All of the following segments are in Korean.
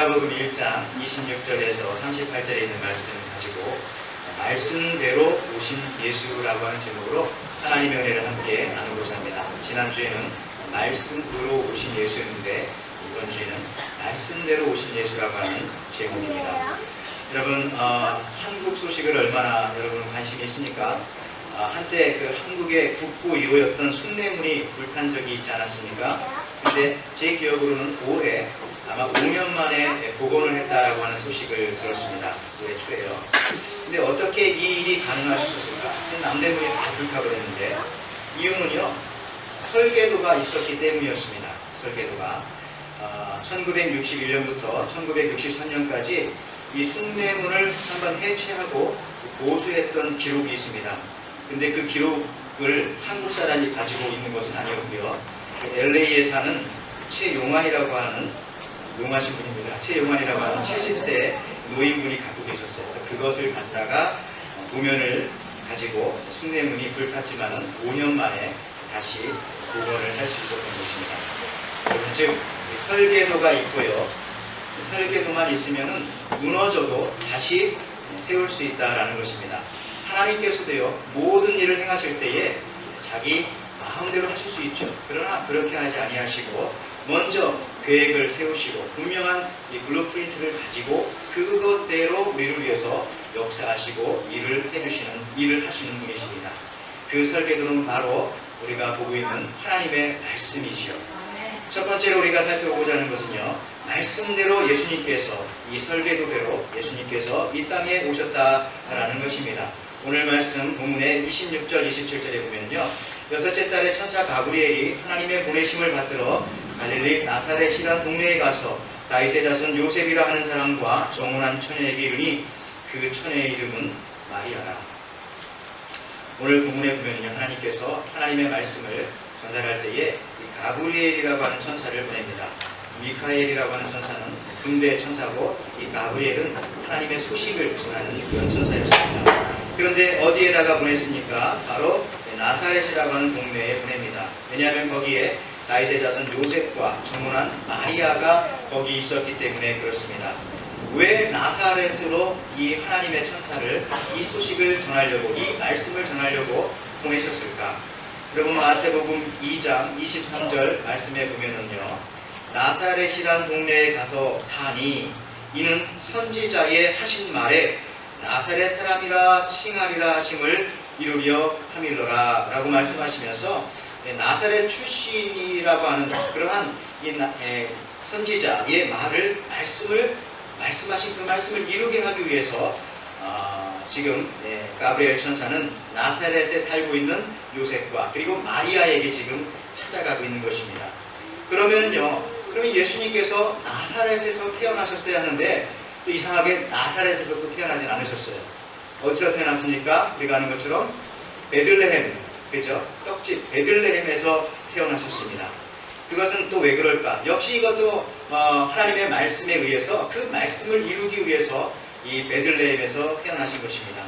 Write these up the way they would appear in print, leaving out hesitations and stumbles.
누가복음 1장 26절에서 38절에 있는 말씀을 가지고 말씀대로 오신 예수라고 하는 제목으로 하나님의 은혜를 함께 나누고자 합니다. 지난주에는 말씀으로 오신 예수였는데 이번 주에는 말씀대로 오신 예수라고 하는 제목입니다. 여러분 한국 소식을 얼마나 여러분 관심이 있습니까? 한때 그 한국의 국보 1호였던 숭례문이 불탄 적이 있지 않았습니까? 근데 제 기억으로는 올해 아마 5년 만에 복원을 했다라고 하는 소식을 들었습니다. 올해 초에요. 근데 어떻게 이 일이 가능하셨을까? 남대문이 다 불타버렸는데 이유는요, 설계도가 있었기 때문이었습니다. 설계도가 1961년부터 1963년까지 이 숭례문을 한번 해체하고 보수했던 기록이 있습니다. 근데 그 기록을 한국 사람이 가지고 있는 것은 아니었고요. LA에 사는 최용환이라고 하는 용하신 분입니다. 최용환이라고 하는 70세 노인분이 갖고 계셨어요. 그래서 그것을 갖다가 도면을 가지고 숭례문이 불탔지만은 5년 만에 다시 복원을 할 수 있었던 것입니다. 즉 설계도가 있고요. 설계도만 있으면은 무너져도 다시 세울 수 있다라는 것입니다. 하나님께서도요, 모든 일을 행하실 때에 자기 마음대로 하실 수 있죠. 그러나 그렇게 하지 아니하시고 먼저 계획을 세우시고 분명한 이 블루프린트를 가지고 그것대로 우리를 위해서 역사하시고 일을 하시는 분이십니다. 그 설계도는 바로 우리가 보고 있는 하나님의 말씀이시요. 첫 번째로 우리가 살펴보고자 하는 것은요, 말씀대로 예수님께서 이 설계도대로 예수님께서 이 땅에 오셨다라는 것입니다. 오늘 말씀 본문의 26절 27절에 보면요, 여섯째 달에 천사 가브리엘이 하나님의 보내심을 받들어 갈릴리 나사렛이라는 동네에 가서 다윗의 자손 요셉이라 하는 사람과 정혼한 처녀에게 이르니 그 처녀의 이름은 마리아라. 오늘 본문에 보면요, 하나님께서 하나님의 말씀을 전달할 때에 이 가브리엘이라고 하는 천사를 보냅니다. 미카엘이라고 하는 천사는 군대 천사고 이 가브리엘은 하나님의 소식을 전하는 그런 천사였습니다. 그런데 어디에다가 보냈습니까? 바로 나사렛이라고 하는 동네에 보냅니다. 왜냐하면 거기에 다윗의 자손 요셉과 정혼한 마리아가 거기 있었기 때문에 그렇습니다. 왜 나사렛으로 이 하나님의 천사를 이 소식을 전하려고, 이 말씀을 전하려고 보내셨을까? 여러분 마태복음 2장 23절 말씀에 보면은요, 나사렛이란 동네에 가서 사니 이는 선지자의 하신 말에 나사렛 사람이라 칭하리라 하심을 이루려 함일러라 라고 말씀하시면서 나사렛 출신이라고 하는 그러한 선지자의 말씀하신 그 말씀을 이루게 하기 위해서 지금 가브리엘 천사는 나사렛에 살고 있는 요셉과 그리고 마리아에게 지금 찾아가고 있는 것입니다. 그러면 예수님께서 나사렛에서 태어나셨어야 하는데 또 이상하게 나사렛에서 또 태어나진 않으셨어요. 어디서 태어났습니까? 우리가 아는 것처럼 베들레헴, 그죠? 떡집 베들레헴에서 태어나셨습니다. 그것은 또 왜 그럴까? 역시 이것도 하나님의 말씀에 의해서 그 말씀을 이루기 위해서 이 베들레헴에서 태어나신 것입니다.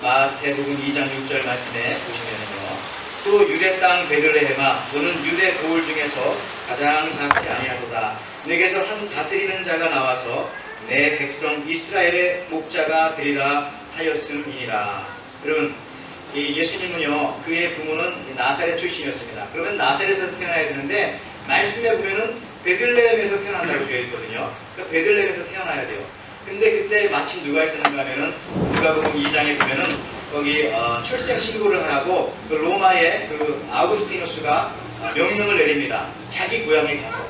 마태복음 2장 6절 말씀에 보시면요, 또 유대 땅 베들레헴아, 너는 유대 고을 중에서 가장 작지 아니하도다. 내게서 한 다스리는 자가 나와서 내 백성 이스라엘의 목자가 되리라 하였음이니라. 여러분, 이 예수님은요, 그의 부모는 나사렛 출신이었습니다. 그러면 나사렛에서 태어나야 되는데 말씀에 보면은 베들레헴에서 태어난다고 되어 있거든요. 그러니까 베들레헴에서 태어나야 돼요. 근데 그때 마침 누가 있었는가 하면은 누가복음 2장에 보면은 거기 출생 신고를 하라고 그 로마의 그 아우구스티누스가 명령을 내립니다. 자기 고향에 가서.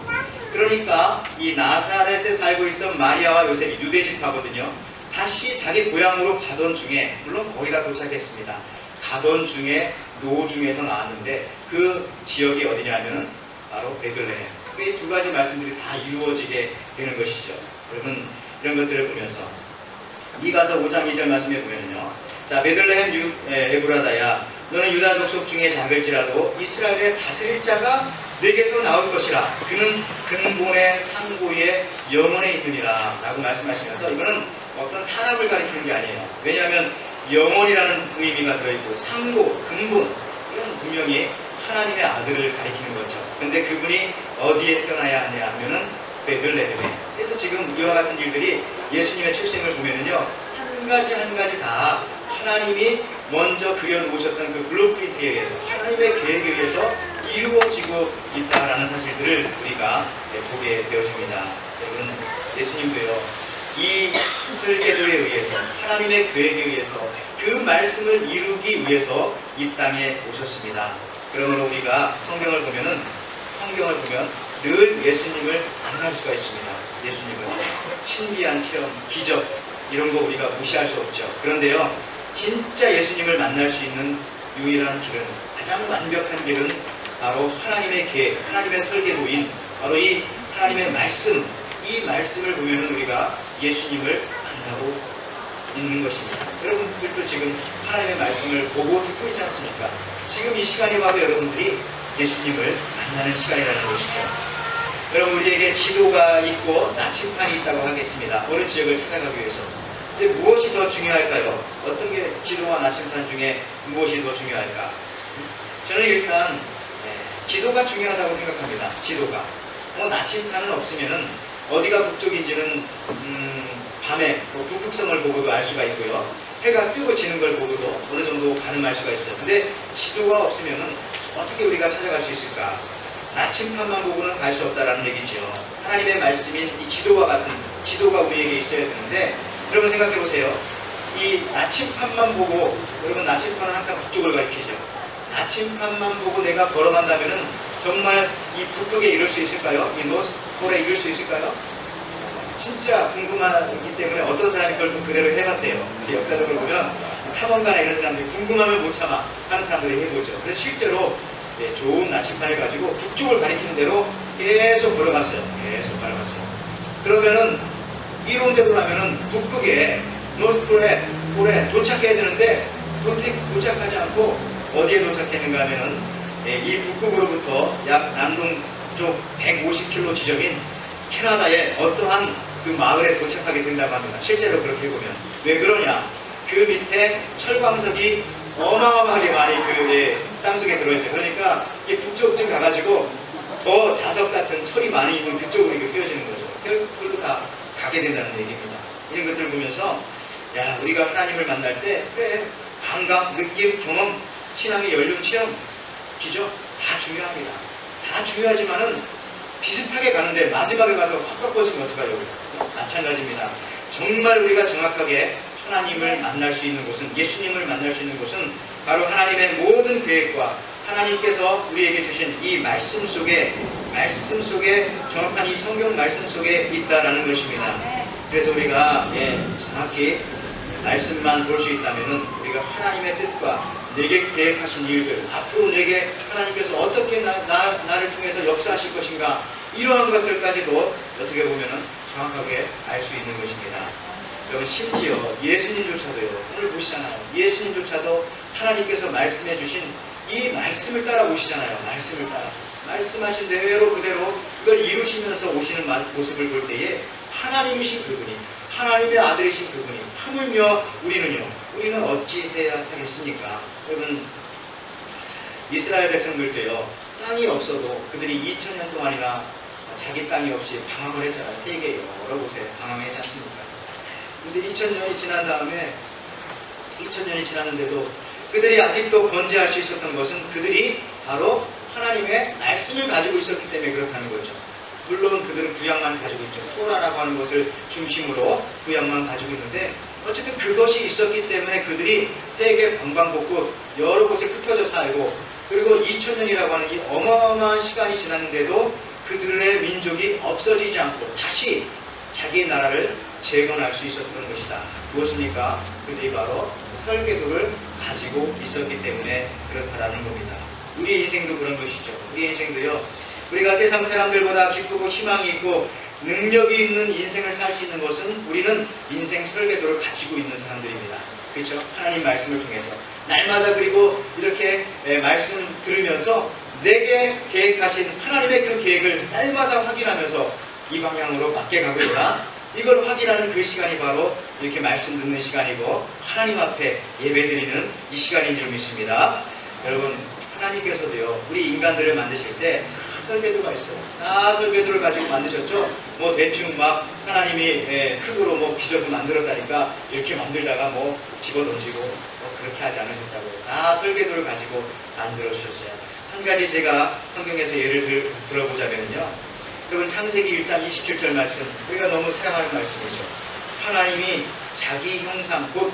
그러니까 이 나사렛에 살고 있던 마리아와 요셉이 유대지파거든요. 다시 자기 고향으로 가던 중에, 물론 거의 다 도착했습니다. 가던 중에 노중에서 나왔는데 그 지역이 어디냐면은 바로 베들레헴. 이 두 가지 말씀들이 다 이루어지게 되는 것이죠. 여러분, 이런 것들을 보면서 미가서 5장 2절 말씀에 보면요, 자, 베들레헴 에브라다야, 너는 유다 족속 중에 작을지라도 이스라엘의 다스릴 자가 내게서 나올 것이라. 그는 근본의 상고의 영원에 있느니라 라고 말씀하시면서, 이거는 어떤 사람을 가리키는 게 아니에요. 왜냐하면 영원이라는 의미가 들어있고 상고, 근본, 이건 분명히 하나님의 아들을 가리키는 거죠. 근데 그분이 어디에 태어나야 하냐 하면은 베들레헴에. 그래서 지금 이와 같은 일들이 예수님의 출생을 보면은요, 한 가지 한 가지 다 하나님이 먼저 그려놓으셨던 그 블루프린트에 의해서, 하나님의 계획에 의해서 이루어지고 있다라는 사실들을 우리가 보게 되어집니다. 여러분, 예수님도요, 이 설계도에 의해서, 하나님의 계획에 의해서 그 말씀을 이루기 위해서 이 땅에 오셨습니다. 그러므로 우리가 성경을 보면 늘 예수님을 만날 수가 있습니다. 예수님을 신비한 체험, 기적 이런 거 우리가 무시할 수 없죠. 그런데요, 진짜 예수님을 만날 수 있는 유일한 길은, 가장 완벽한 길은 바로 하나님의 계획, 하나님의 설계도인 바로 이 하나님의 말씀, 이 말씀을 보면은 우리가 예수님을 만나고 있는 것입니다. 여러분들도 지금 하나님의 말씀을 보고 듣고 있지 않습니까? 지금 이 시간이 바로 여러분들이 예수님을 만나는 시간이라는 것이죠. 여러분, 우리에게 지도가 있고 나침판이 있다고 하겠습니다. 어느 지역을 찾아가기 위해서. 근데 무엇이 더 중요할까요? 어떤 게 지도와 나침판 중에 무엇이 더 중요할까? 저는 일단 지도가 중요하다고 생각합니다. 지도가. 나침판은 없으면은 어디가 북쪽인지는 밤에 북극성을 보고도 알 수가 있고요. 해가 뜨고 지는 걸 보고도 어느 정도 가늠할 수가 있어요. 근데 지도가 없으면은 어떻게 우리가 찾아갈 수 있을까? 나침판만 보고는 갈 수 없다라는 얘기죠. 하나님의 말씀인 이 지도와 같은 지도가 우리에게 있어야 되는데, 여러분 생각해 보세요. 이 나침판만 보고, 여러분 나침판은 항상 북쪽을 가리키죠. 나침판만 보고 내가 걸어간다면은 정말 이 북극에 이룰 수 있을까요? 이 노스폴에 이룰 수 있을까요? 진짜 궁금하기 때문에 어떤 사람이 그걸 또 그대로 해봤대요. 역사적으로 보면 탐험가나 이런 사람들이 궁금하면 못 참아 하는 사람들이 해보죠. 그래서 실제로 좋은 나침판을 가지고 북쪽을 가리키는 대로 계속 걸어갔어요. 계속 걸어갔어요. 그러면은 이론대로 하면은 북극에 노스폴에 도착해야 되는데 도착하지 않고 어디에 도착했는가 하면은 이 북극으로부터 약 남동쪽 150km 지점인 캐나다의 어떠한 그 마을에 도착하게 된다고 합니다. 실제로 그렇게 보면. 왜 그러냐? 그 밑에 철광석이 어마어마하게 많이 땅속에 들어있어요. 그러니까 이 북쪽쯤 가가지고 더 자석 같은 철이 많이 있는 그쪽으로 이렇게 휘어지는 거죠. 그걸로 다 가게 된다는 얘기입니다. 이런 것들을 보면서, 야, 우리가 하나님을 만날 때, 그래, 감각, 느낌, 경험, 신앙의 연륜, 체험, 기적, 다 중요합니다. 다 중요하지만은 비슷하게 가는데 마지막에 가서 확 바꿔지면 어떡하려고. 마찬가지입니다. 정말 우리가 정확하게 하나님을 만날 수 있는 곳은, 예수님을 만날 수 있는 곳은 바로 하나님의 모든 계획과 하나님께서 우리에게 주신 이 말씀 속에 정확한 이 성경 말씀 속에 있다라는 것입니다. 그래서 우리가 정확히 말씀만 볼 수 있다면은 우리가 하나님의 뜻과 내게 계획하신 일들, 앞으로 내게 하나님께서 어떻게 나를 통해서 역사하실 것인가, 이러한 것들까지도 어떻게 보면은 정확하게 알 수 있는 것입니다. 여러분, 심지어 예수님조차도요, 오늘 보시잖아요. 예수님조차도 하나님께서 말씀해 주신 이 말씀을 따라 오시잖아요. 말씀을 따라. 말씀하신 대로 그대로 그걸 이루시면서 오시는 모습을 볼 때에 하나님이신 그분이, 하나님의 아들이신 그분이, 하물며 우리는 어찌 해야 하겠습니까? 여러분, 이스라엘 백성들도요, 땅이 없어도 그들이 2000년 동안이나 자기 땅이 없이 방황을 했잖아요. 세계 여러 곳에 방황했지 않습니까? 근데 2000년이 지난 다음에, 2000년이 지났는데도 그들이 아직도 건재할 수 있었던 것은 그들이 바로 하나님의 말씀을 가지고 있었기 때문에 그렇다는 거죠. 물론 그들은 구약만 가지고 있죠. 토라라고 하는 것을 중심으로 구약만 가지고 있는데, 어쨌든 그것이 있었기 때문에 그들이 세계 방방곡곡 여러 곳에 흩어져 살고, 그리고 2000년이라고 하는 이 어마어마한 시간이 지났는데도 그들의 민족이 없어지지 않고 다시 자기의 나라를 재건할 수 있었던 것이다. 무엇입니까? 그들이 바로 설계도를 가지고 있었기 때문에 그렇다라는 겁니다. 우리 인생도 그런 것이죠. 우리 인생도요, 우리가 세상 사람들보다 기쁘고 희망이 있고 능력이 있는 인생을 살 수 있는 것은 우리는 인생 설계도를 가지고 있는 사람들입니다. 그렇죠? 하나님 말씀을 통해서 날마다, 그리고 이렇게 말씀 들으면서 내게 계획하신 하나님의 그 계획을 날마다 확인하면서 이 방향으로 맞게 가고 있다, 이걸 확인하는 그 시간이 바로 이렇게 말씀 듣는 시간이고 하나님 앞에 예배드리는 이 시간인 줄 믿습니다. 여러분, 하나님께서도요, 우리 인간들을 만드실 때 설계도가 있어요. 다 설계도를 가지고 만드셨죠. 뭐 대충 막 하나님이 흙으로 뭐 빚어서 만들었다니까 이렇게 만들다가 뭐 집어던지고 뭐 그렇게 하지 않으셨다고요. 다 설계도를 가지고 만들어 주셨어요. 한 가지 제가 성경에서 예를 들어보자면요. 여러분 창세기 1장 27절 말씀, 우리가 너무 사랑하는 말씀이죠. 하나님이 자기 형상, 곧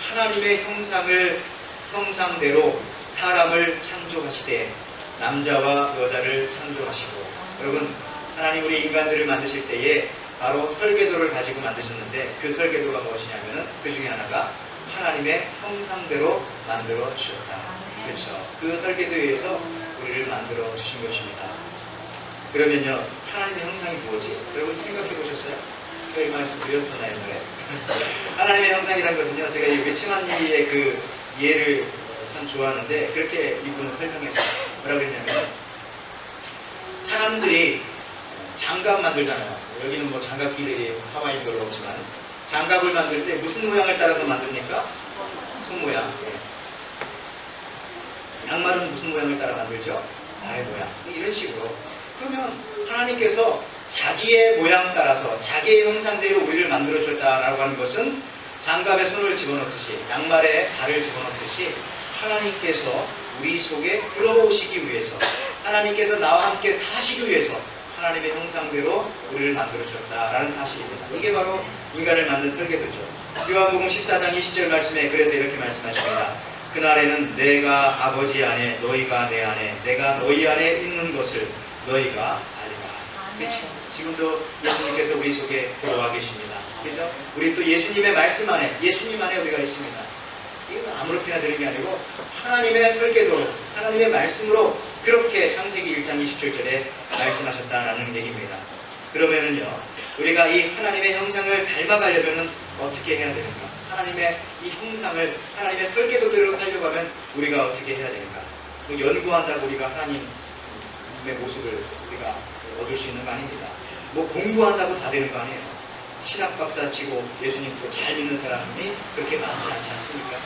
하나님의 형상대로 사람을 창조하시되 남자와 여자를 창조하시고. 여러분 하나님 우리 인간들을 만드실 때에 바로 설계도를 가지고 만드셨는데 그 설계도가 무엇이냐면은 그 중에 하나가 하나님의 형상대로 만들어 주셨다. 그렇죠. 그 설계도에 의해서 우리를 만들어 주신 것입니다. 그러면요, 하나님의 형상이 뭐지? 여러분 생각해 보셨어요? 이 말씀 드렸었나요, 옛날에? 하나님의 형상이라는 것은요, 제가 이 외침한이의 그 예를 참 좋아하는데 그렇게 이분은 설명했어요. 뭐라고 그랬냐면 사람들이 장갑 만들잖아요. 여기는 뭐 장갑끼리 하와이인 걸로 없지만 장갑을 만들 때 무슨 모양을 따라서 만듭니까? 손 모양. 양말은 무슨 모양을 따라 만들죠? 나의 모양. 이런 식으로. 그러면 하나님께서 자기의 모양 따라서 자기의 형상대로 우리를 만들어 줬다라고 하는 것은 장갑에 손을 집어넣듯이 양말에 발을 집어넣듯이 하나님께서 우리 속에 들어오시기 위해서, 하나님께서 나와 함께 사시기 위해서 하나님의 형상대로 우리를 만들어 주셨다라는 사실입니다. 이게 바로 인간을 만든 설계도죠. 요한복음 14장 20절 말씀에 그래서 이렇게 말씀하십니다. 그날에는 내가 아버지 안에 너희가 내 안에 내가 너희 안에 있는 것을 너희가 알리라. 그렇죠? 지금도 예수님께서 우리 속에 들어와 계십니다. 그렇죠? 우리 또 예수님의 말씀 안에, 예수님 안에 우리가 있습니다. 이건 아무렇게나 되는 게 아니고 하나님의 설계도로, 하나님의 말씀으로 그렇게 창세기 1장 27절에 말씀하셨다라는 얘기입니다. 그러면은요, 우리가 이 하나님의 형상을 닮아가려면 어떻게 해야 되는가? 하나님의 이 형상을 하나님의 설계도대로 살려고 하면 우리가 어떻게 해야 되는가? 뭐 연구한다고 우리가 하나님의 모습을 우리가 얻을 수 있는 거 아닙니다. 뭐 공부한다고 다 되는 거 아니에요. 신학 박사 치고 예수님 또 잘 믿는 사람이 그렇게 많지 않지 않습니까?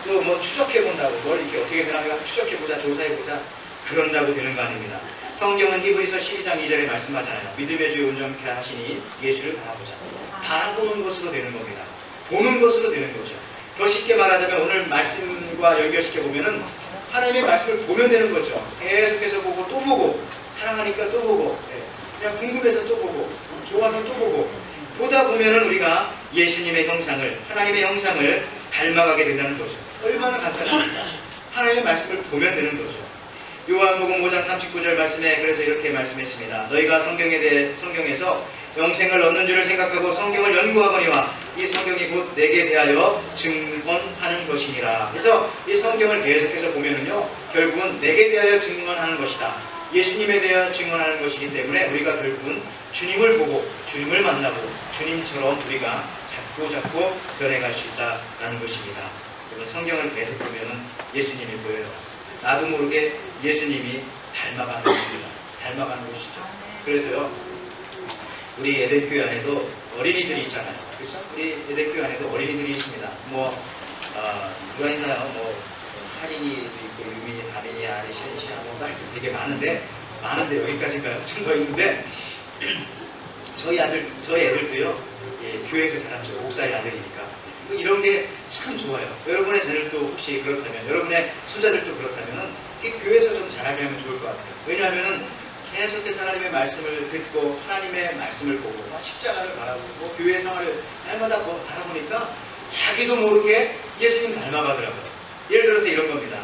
또 뭐 추적해본다고 뭘 이렇게 어떻게 되나 추적해보자, 조사해보자, 그런다고 되는 거 아닙니다. 성경은 히브리서 12장 2절에 말씀하잖아요. 믿음의 주에 온전케 하시니 예수를 바라보자. 바라보는 것으로 되는 겁니다. 보는 것으로 되는 거죠. 더 쉽게 말하자면 오늘 말씀과 연결시켜보면은 하나님의 말씀을 보면 되는 거죠. 계속해서 보고 또 보고, 사랑하니까 또 보고, 그냥 궁금해서 또 보고, 좋아서 또 보고, 보다 보면은 우리가 예수님의 형상을, 하나님의 형상을 닮아가게 된다는 거죠. 얼마나 간단합니까? 하나님의 말씀을 보면 되는 거죠. 요한복음 5장 39절 말씀에 그래서 이렇게 말씀했습니다. 너희가 성경에서 영생을 얻는 줄을 생각하고 성경을 연구하거니와 이 성경이 곧 내게 대하여 증언하는 것이니라. 그래서 이 성경을 계속해서 보면은요, 결국은 내게 대하여 증언하는 것이다. 예수님에 대하여 증언하는 것이기 때문에 우리가 결국은 주님을 보고 주님을 만나고 주님처럼 우리가 자꾸 변해갈 수 있다는 것입니다. 그래서 성경을 계속 보면은 예수님이 보여요. 나도 모르게 예수님이 닮아가는 것입니다. 닮아가는 것이죠. 그래서요, 우리 에덴교회 안에도 어린이들이 있잖아요. 그렇죠? 우리 에덴교회 안에도 어린이들이 있습니다. 누가 있나요? 할인이 있고, 유민이, 다민이, 아리, 시은시아, 되게 많은데 여기까지인가요? 좀 더 있는데, 저희 애들도요, 교회에서 자랐죠. 목사의 아들이니까. 이런 게 참 좋아요. 여러분의 자녀들도 혹시 그렇다면, 여러분의 손자들도 그렇다면, 교회에서 좀 자라게 하면 좋을 것 같아요. 왜냐하면, 계속해서 하나님의 말씀을 듣고, 하나님의 말씀을 보고, 십자가를 바라보고, 교회 생활을 날마다 바라보니까, 자기도 모르게 예수님 닮아가더라고요. 예를 들어서 이런 겁니다.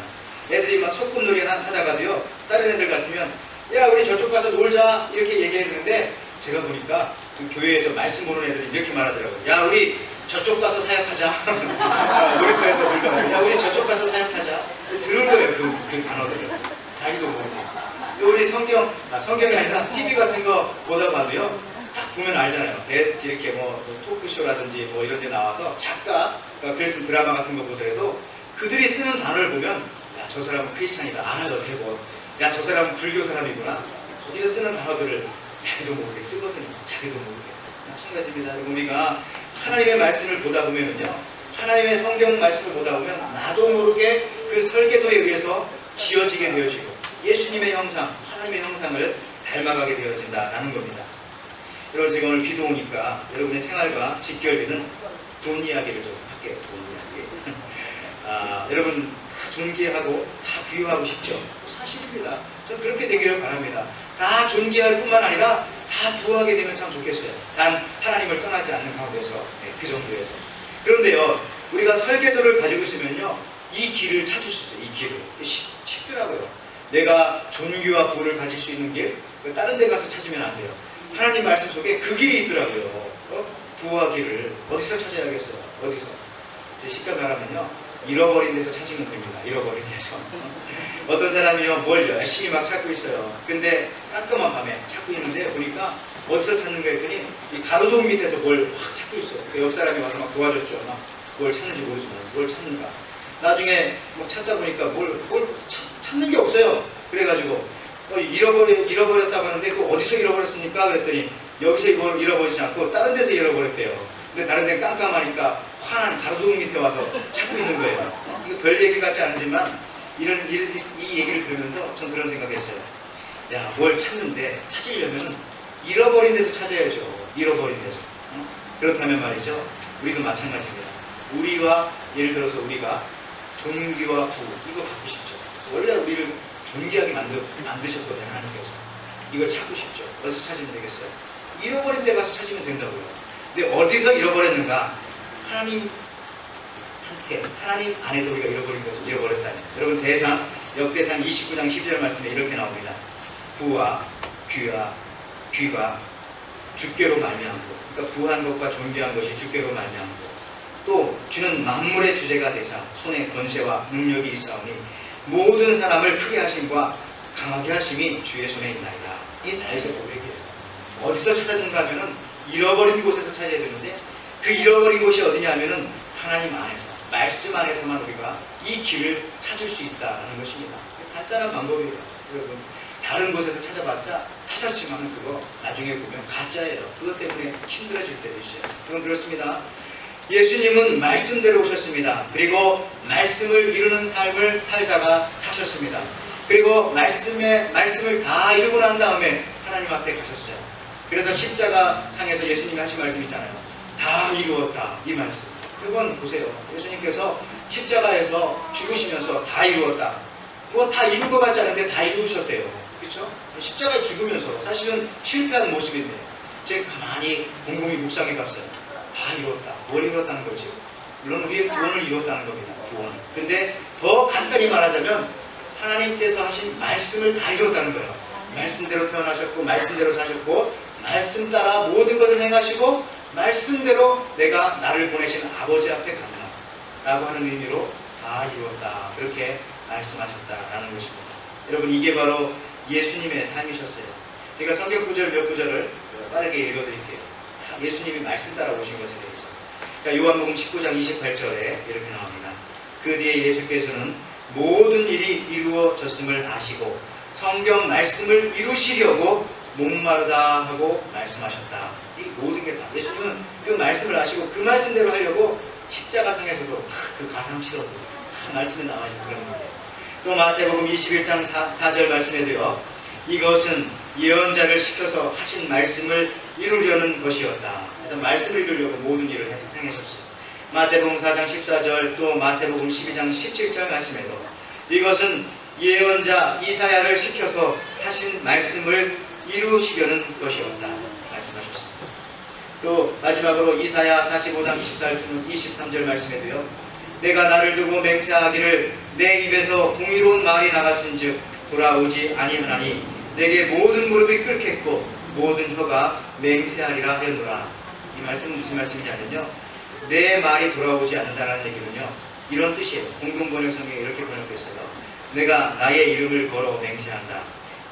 애들이 막 소꿉놀이 하다가도요, 다른 애들 같으면, 야, 우리 저쪽 가서 놀자, 이렇게 얘기했는데, 제가 보니까 그 교회에서 말씀 보는 애들이 이렇게 말하더라고요. 야, 우리 저쪽 가서 사역하자. 놀이터에서 놀다가, 야, 우리 저쪽 가서 사역하자. 들은 거예요, 그 단어들을. 자기도 모르고. 우리 성경이 아니라 TV 같은 거 보다 봐도요, 딱 보면 알잖아요. 이렇게 토크쇼라든지 이런 데 나와서 작가, 그래서 드라마 같은 거 보더라도 그들이 쓰는 단어를 보면, 야, 저 사람은 크리스찬이다. 알아도 되고. 야, 저 사람은 불교 사람이구나. 거기서 쓰는 단어들을 자기도 모르게 쓰거든요. 자기도 모르게. 마찬가지입니다. 우리가 하나님의 말씀을 보다 보면은요, 하나님의 성경 말씀을 보다 보면 나도 모르게 그 설계도에 의해서 지어지게 되어지고 예수님의 형상, 하나님의 형상을 닮아가게 되어진다라는 겁니다. 여러분, 제가 오늘 비도 오니까 여러분의 생활과 직결되는 돈 이야기를 좀 할게요. 돈 이야기. 여러분, 다 존귀하고 다 부유하고 싶죠? 사실입니다. 전 그렇게 되기를 바랍니다. 다 존귀할 뿐만 아니라 다 부유하게 되면 참 좋겠어요. 단 하나님을 떠나지 않는 가운데서, 그 정도에서. 그런데요, 우리가 설계도를 가지고 있으면요, 이 길을 찾을 수 있어요. 이 길을. 쉽더라고요. 내가 존귀와 부를 가질 수 있는 길, 다른 데 가서 찾으면 안 돼요. 하나님 말씀 속에 그 길이 있더라고요. 부와 길을 어디서 찾아야겠어요? 어디서? 제 식당 가라면요, 잃어버린 데서 찾으면 됩니다. 잃어버린 데서. 어떤 사람이요, 뭘 열심히 막 찾고 있어요. 근데 깜깜한 밤에 찾고 있는데 보니까 어디서 찾는가 했더니 이 가로등 밑에서 뭘 확 찾고 있어요. 그 옆 사람이 와서 막 도와줬죠. 막 뭘 찾는지 모르지만 뭘 찾는가. 나중에 막 찾다 보니까 뭘 찾는 게 없어요. 그래가지고 잃어버렸다고 하는데 그 어디서 잃어버렸습니까? 그랬더니 여기서 이걸 잃어버리지 않고 다른 데서 잃어버렸대요. 근데 다른 데는 깜깜하니까 환한 가로등 밑에 와서 찾고 있는 거예요. 이거 별 얘기 같지 않지만 이 얘기를 들으면서 전 그런 생각했어요. 야, 뭘 찾는데 찾으려면 잃어버린 데서 찾아야죠. 잃어버린 데서. 그렇다면 말이죠, 우리도 마찬가지입니다. 우리와 예를 들어서 우리가 존귀와 부, 이거 갖고 싶죠. 원래 우리를 존귀하게 만드셨거든요, 하나님께서. 이걸 찾고 싶죠. 어디서 찾으면 되겠어요? 잃어버린 데 가서 찾으면 된다고요. 근데 어디서 잃어버렸는가? 하나님 안에서 우리가 잃어버린 것을 잃어버렸다니. 여러분, 역대상 29장 12절 말씀에 이렇게 나옵니다. 부와 귀가 주께로 말미암고, 그러니까 부한 것과 존귀한 것이 주께로 말미암고, 또 주는 만물의 주제가 되사 손에 권세와 능력이 있사오니 모든 사람을 크게 하심과 강하게 하심이 주의 손에 있나이다. 이게 다윗의 고백이에요. 어디서 찾았는가 하면은 잃어버린 곳에서 찾아야 되는데, 그 잃어버린 곳이 어디냐 하면은 하나님 안에서, 말씀 안에서만 우리가 이 길을 찾을 수 있다는 것입니다. 간단한 방법이에요. 여러분, 다른 곳에서 찾아봤자 찾았지만 그거 나중에 보면 가짜예요. 그것 때문에 힘들어질 때도 있어요. 그건 그렇습니다. 예수님은 말씀대로 오셨습니다. 그리고 말씀을 이루는 삶을 살다가 사셨습니다. 그리고 말씀을 다 이루고 난 다음에 하나님 앞에 가셨어요. 그래서 십자가 상에서 예수님이 하신 말씀 있잖아요. 다 이루었다. 이 말씀. 그건 보세요. 예수님께서 십자가에서 죽으시면서 다 이루었다. 뭐 다 이룬 것 같지 않은데 다 이루셨대요. 그렇죠? 십자가에 죽으면서 사실은 실패하는 모습인데, 제가 가만히 곰곰이 묵상해 봤어요. 다 이뤘다. 뭘 이뤘다는 거지? 물론 우리의 구원을 이뤘다는 겁니다. 구원. 근데 더 간단히 말하자면 하나님께서 하신 말씀을 다 이뤘다는 거예요. 말씀대로 태어나셨고, 말씀대로 사셨고, 말씀 따라 모든 것을 행하시고, 말씀대로 내가 나를 보내신 아버지 앞에 간다 라고 하는 의미로 다 이뤘다. 그렇게 말씀하셨다라는 것입니다. 여러분, 이게 바로 예수님의 삶이셨어요. 제가 성경 구절 몇 구절을 빠르게 읽어드릴게요. 예수님이 말씀 따라 오신 것에 대해서. 자, 요한복음 19장 28절에 이렇게 나옵니다. 그 뒤에 예수께서는 모든 일이 이루어졌음을 아시고 성경 말씀을 이루시려고 목마르다 하고 말씀하셨다. 이 모든 게 다 예수님은 그 말씀을 아시고 그 말씀대로 하려고 십자가상에서도 그 가상치료도 다 말씀에 나와 있는 그런 거예요. 또 마태복음 21장 4절 말씀에도요, 이것은 예언자를 시켜서 하신 말씀을 이루려는 것이었다. 그래서 말씀을 이루려고 모든 일을 행하셨어요. 마태복음 4장 14절, 또 마태복음 12장 17절 말씀에도 이것은 예언자 이사야를 시켜서 하신 말씀을 이루시려는 것이었다 말씀하셨습니다. 또 마지막으로 이사야 45장 23절 말씀에도요, 내가 나를 두고 맹세하기를 내 입에서 공의로운 말이 나갔은즉 돌아오지 아니하나니 내게 모든 무릎이 꿇겠고 모든 혀가 맹세하리라 하였노라. 이 말씀은 무슨 말씀이냐면요, 내 말이 돌아오지 않는다는 얘기는요, 이런 뜻이에요. 공동번역성경에 이렇게 번역했어요. 내가 나의 이름을 걸어 맹세한다.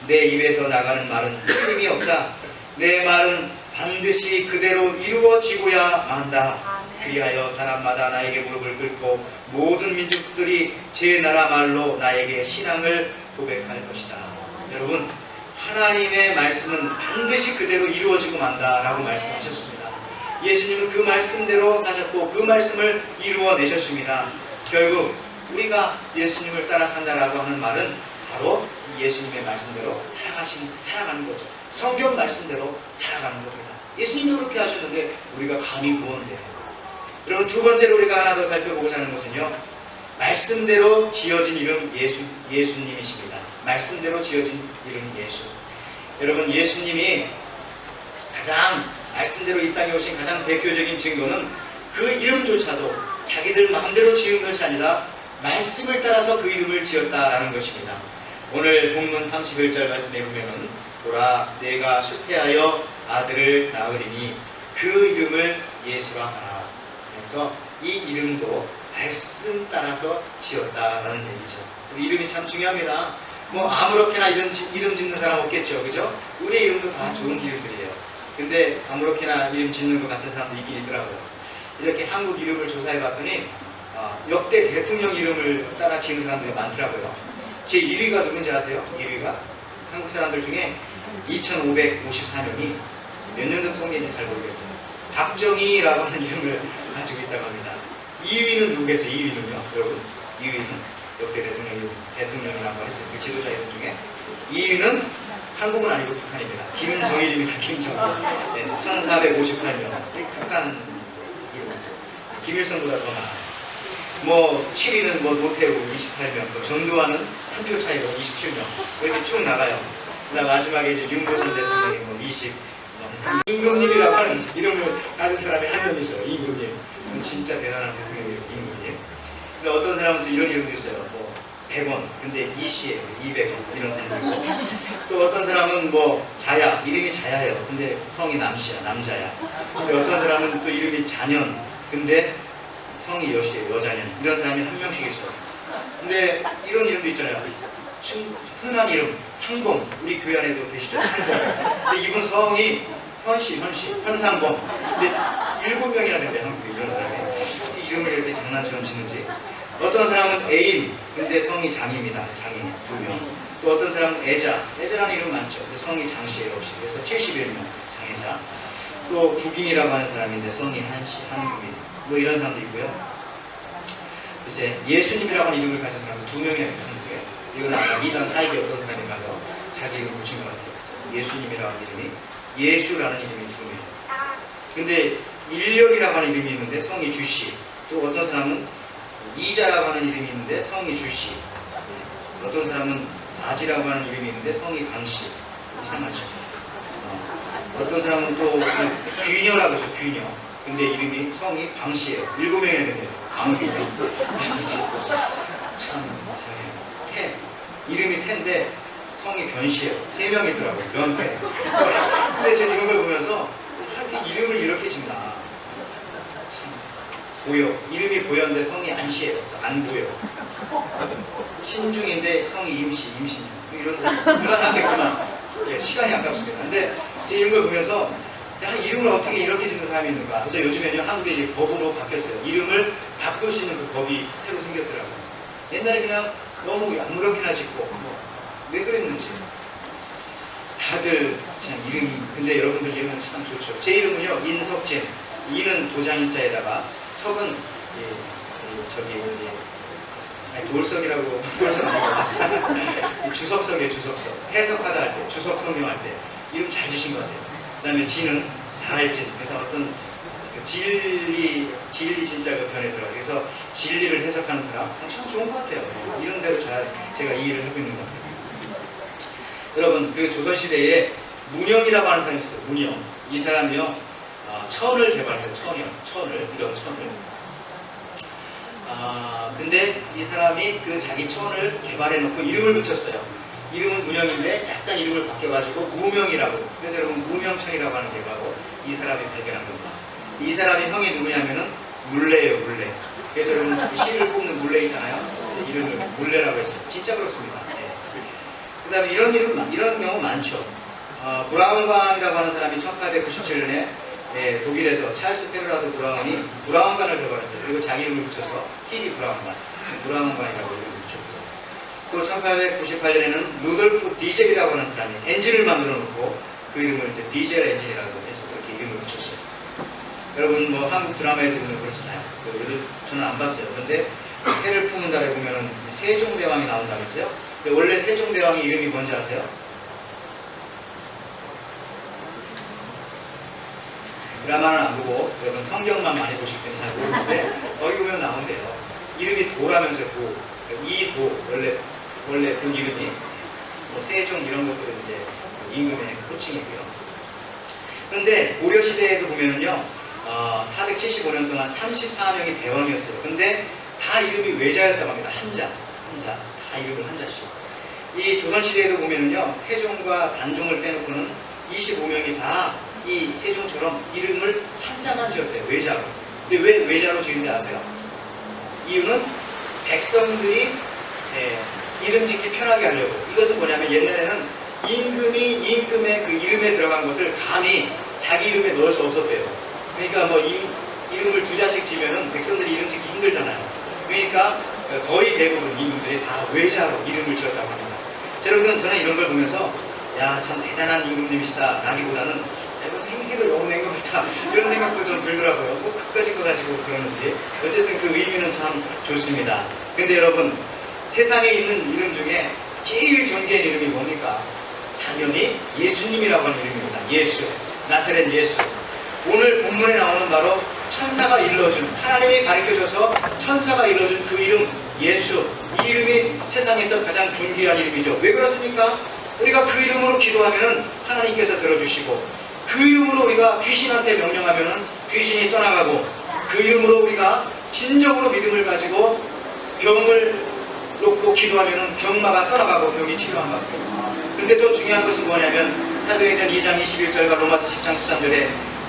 내 입에서 나가는 말은 틀림이 없다. 내 말은 반드시 그대로 이루어지고야 만다. 그리하여 사람마다 나에게 무릎을 꿇고 모든 민족들이 제 나라 말로 나에게 신앙을 고백할 것이다. 여러분, 하나님의 말씀은 반드시 그대로 이루어지고 만다라고 말씀하셨습니다. 예수님은 그 말씀대로 사셨고 그 말씀을 이루어내셨습니다. 결국 우리가 예수님을 따라 산다라고 하는 말은 바로 예수님의 말씀대로 살아가는 거죠. 성경 말씀대로 살아가는 겁니다. 예수님도 그렇게 하셨는데 우리가 감히 무언데. 여러분, 두 번째로 우리가 하나 더 살펴보고자 하는 것은요, 말씀대로 지어진 이름 예수님이십니다. 말씀대로 지어진 이름 예수. 여러분, 예수님이 가장 말씀대로 이 땅에 오신 가장 대표적인 증거는 그 이름조차도 자기들 마음대로 지은 것이 아니라 말씀을 따라서 그 이름을 지었다라는 것입니다. 오늘 본문 31절 말씀에 보면은 보라 내가 수태하여 아들을 낳으리니 그 이름을 예수라 하라. 그래서 이 이름도 말씀 따라서 지었다라는 얘기죠. 이름이 참 중요합니다. 뭐 아무렇게나 이름 짓는 사람 없겠죠, 그죠? 우리 이름도 다 좋은 이름들이에요. 근데 아무렇게나 이름 짓는 것 같은 사람도 있긴 있더라고요. 이렇게 한국 이름을 조사해봤더니 역대 대통령 이름을 따라 지은 사람들이 많더라고요. 제 1위가 누군지 아세요? 1위가 한국 사람들 중에 2554년이 몇 년도 통계인지 잘 모르겠어요. 박정희라고 하는 이름을 가지고 있다고 합니다. 2위는 누구겠어요? 2위는요, 여러분. 2위는 역대 대통령이라고 했던 그 지도자 이름 중에 2위는 한국은 아니고 북한입니다. 김정일입니다. 김정일. 네, 1458년. 북한 이름. 김일성보다 더 나아요. 뭐 7위는 뭐 노태우 28명, 뭐 전두환은 한 표 차이로 27명. 이렇게 쭉 나가요. 그다음 마지막에 이제 윤보선 대통령이 뭐 20. 임금님이라고 하는 이름을 가진 사람이 한 명 있어요. 임금님. 진짜 대단한 대통령이에요. 임금님. 근데 어떤 사람은 또 이런 이름도 있어요. 뭐 100원. 근데 이씨예요. 200원. 이런 사람도 있고. 또 어떤 사람은 뭐 자야. 이름이 자야예요. 근데 성이 남씨야. 남자야. 근데 어떤 사람은 또 이름이 잔연. 근데 성이 여씨예요. 여자년. 이런 사람이 한 명씩 있어요. 근데 이런 이름도 있잖아요. 흔한 이름. 상봉. 우리 교회 안에도 계시죠. 상봉. 근데 이분 성이 현상봉. 근데 7명이나 된대, 한국에 이런 사람이. 이름을 이렇게 장난처럼 짓는지. 어떤 사람은 애인. 근데 성이 장입니다. 장인 2명. 또 어떤 사람은 애자라는 이름 많죠. 근데 성이 장씨예요. 혹시. 그래서 71명. 장애자. 또 국인이라고 하는 사람인데 성이 한국인. 뭐 이런 사람도 있고요. 글쎄, 예수님이라고 하는 이름을 가진 사람은 2명이나 있어요. 한국에. 이건 아마 2단 사이에 어떤 사람이 가서 자기 이름을 붙인 것 같아요. 예수님이라고 하는 이름이, 예수라는 이름이 2명. 근데 일령이라고 하는 이름이 있는데 성이 주씨. 또 어떤 사람은 이자라고 하는 이름이 있는데 성이 주씨. 어떤 사람은 바지라고 하는 이름이 있는데 성이 강씨. 이상하죠. 어떤 사람은 또 귀녀라고 해서 귀녀. 근데 이름이 성이 방씨예요. 7명이나 되네요. 방귀녀. 참 이상해요. 태. 이름이 태인데 성이 변씨예요. 3명이더라고요. 변태. 근데 제가 이런 걸 보면서 이렇게 이름을 이렇게 짓나. 참 보여. 이름이 보여인데 성이 안씨예요. 안 보여. 신중인데 성이 임신. 이런 사람. 그만하겠구나. 예, 시간이 아깝습니다. 근데 이런 걸 보면서 이름을 어떻게 이렇게 짓는 사람이 있는가. 그래서 요즘에는 한국에 이제 법으로 바뀌었어요. 이름을 바꿀 수 있는 그 법이 새로 생겼더라고요. 옛날에 그냥 너무 아무렇게나 짓고 왜 그랬는지. 다들 그냥 이름이. 근데 여러분들 이름은 참 좋죠. 제 이름은요, 인석진. 이는 도장인자에다가 석은 돌석이라고. 돌석 아니고 주석석이에요. 주석석. 해석하다 할 때, 주석 성경할 때 이름 잘 지신 것 같아요. 그 다음에 진은 다할진. 그래서 어떤 진리 진짜가 변해더라고요. 그래서 진리를 해석하는 사람 참 좋은 것 같아요. 이런 대로 잘 제가 이 일을 하고 있는 것 같아요. 여러분, 그 조선시대에 문영이라고 하는 사람이 있었어요. 문영. 이 사람이요, 천을 개발했어요. 천을. 근데 이 사람이 그 자기 천을 개발해놓고 이름을 붙였어요. 이름은 문영인데 약간 이름을 바뀌어가지고 무명이라고. 그래서 여러분, 무명천이라고 하는 게 바로 이 사람이 발견한 겁니다. 이 사람의 형이 누구냐면은 물레예요. 물레. 그래서 여러분, 실을 뽑는 물레이잖아요. 이름을 물레라고 했어요. 진짜 그렇습니다. 네. 그 다음에 이런 경우 많죠. 브라운관이라고 하는 사람이 1897년에 독일에서 찰스 페르라도 브라운이 브라운관을 개발했어요. 그리고 자기 이름을 붙여서 TV 브라운관이라고 이름을 붙였고요. 또 1898년에는 루돌프 디젤이라고 하는 사람이 엔진을 만들어 놓고 그 이름을 이제 디젤 엔진이라고 해서 그렇게 이름을 붙였어요. 여러분, 뭐 한국 드라마에도 보면 그렇잖아요. 저는 안 봤어요. 근데 해를 품은 달에 보면은 세종대왕이 나온다면서요. 근데 원래 세종대왕의 이름이 뭔지 아세요? 드라마는 안 보고 여러분 성경만 많이 보실 때는 잘 모르는데 거기 보면 나온대요. 이름이 도라면서 도, 이도 원래 그 이름이 뭐 세종 이런 것들은 이제 임금의 호칭이고요. 그런데 고려 시대에도 보면은요, 475년 동안 34명이 대왕이었어요. 근데 다 이름이 외자였다고 합니다. 한자, 다 이름을 한자씩. 이 조선 시대에도 보면은요, 태종과 단종을 빼놓고는 25명이 다 이 세종처럼 이름을 한자만 지었대요. 외자로. 근데 왜 외자로 지은지 아세요? 이유는 백성들이 이름 짓기 편하게 하려고. 이것은 뭐냐면 옛날에는 임금의 그 이름에 들어간 것을 감히 자기 이름에 넣을 수 없었대요. 그러니까 뭐 이름을 두 자씩 지면은 백성들이 이름 짓기 힘들잖아요. 그러니까 거의 대부분 임금들이 다 외자로 이름을 지었다고 합니다. 여러분, 저는 이런 걸 보면서 야, 참 대단한 임금님이시다 라기보다는 무슨 행색을 너무 낸 것 같다 이런 생각도 좀 들더라고요. 꼭 그까짓 거 가지고 그러는지. 어쨌든 그 의미는 참 좋습니다. 근데 여러분, 세상에 있는 이름 중에 제일 존귀한 이름이 뭡니까? 당연히 예수님이라고 하는 이름입니다. 예수, 나사렛 예수. 오늘 본문에 나오는 바로 천사가 일러준, 하나님이 가르쳐줘서 천사가 일러준 그 이름 예수. 이 이름이 세상에서 가장 존귀한 이름이죠. 왜 그렇습니까? 우리가 그 이름으로 기도하면 하나님께서 들어주시고, 그 이름으로 우리가 귀신한테 명령하면 귀신이 떠나가고, 그 이름으로 우리가 진정으로 믿음을 가지고 병을 놓고 기도하면 병마가 떠나가고 병이 치료 안 받고. 근데 또 중요한 것은 뭐냐면 사도행전 2장 21절과 로마서 10장 13절에